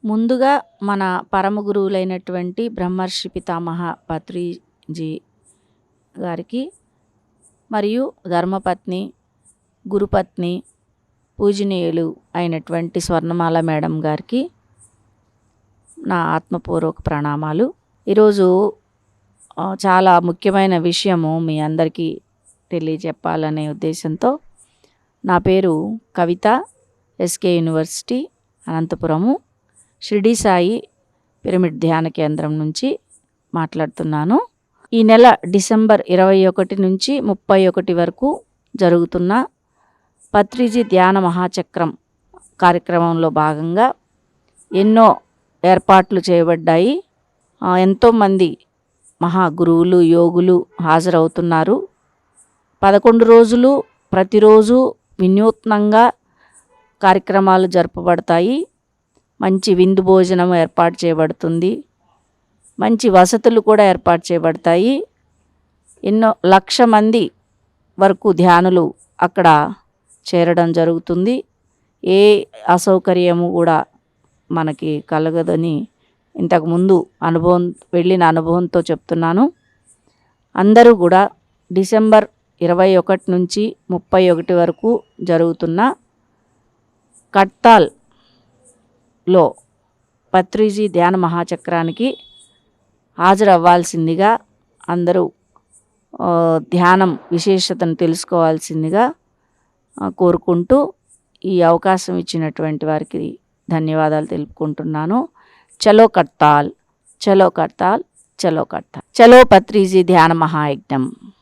ముందుగా మన పరమ గురువులైనటువంటి బ్రహ్మర్షి పితామహ పత్రిజీ గారికి మరియు ధర్మపత్ని గురుపత్ని పూజనీయులు అయినటువంటి స్వర్ణమాల మేడం గారికి నా ఆత్మపూర్వక ప్రణామాలు. ఈరోజు చాలా ముఖ్యమైన విషయము మీ అందరికీ తెలియజెప్పాలనే ఉద్దేశంతో నా పేరు Kavitha, SK university Anantapuramu Shirdi Sai pyramid ధ్యాన కేంద్రం నుంచి మాట్లాడుతున్నాను. ఈ నెల డిసెంబర్ 21 నుంచి 31 వరకు జరుగుతున్న పత్రిజీ ధ్యాన మహాచక్రం కార్యక్రమంలో భాగంగా ఎన్నో ఏర్పాట్లు చేయబడ్డాయి. ఎంతోమంది మహాగురువులు, యోగులు హాజరవుతున్నారు. 11 రోజులు ప్రతిరోజు వినూత్నంగా కార్యక్రమాలు జరపబడతాయి. మంచి విందు భోజనం ఏర్పాటు చేయబడుతుంది. మంచి వసతులు కూడా ఏర్పాటు చేయబడతాయి. ఎన్నో 1,00,000 మంది వరకు ధ్యానులు అక్కడ చేరడం జరుగుతుంది. ఏ అసౌకర్యము కూడా మనకి కలగదని ఇంతకుముందు వెళ్ళిన అనుభవంతో చెప్తున్నాను. అందరూ కూడా డిసెంబర్ 21 నుంచి 31 వరకు జరుగుతున్న కడ్తాల్లో పత్రిజీ ధ్యాన మహాచక్రానికి హాజరవ్వాల్సిందిగా, అందరూ ధ్యానం విశేషతను తెలుసుకోవాల్సిందిగా కోరుకుంటూ ఈ అవకాశం ఇచ్చినటువంటి వారికి ధన్యవాదాలు తెలుపుకుంటున్నాను. చలో కడ్తాల్, చలో కడ్తాల్, చలో కడ్తాల్, చలో పత్రిజీ ధ్యాన మహాయజ్ఞం.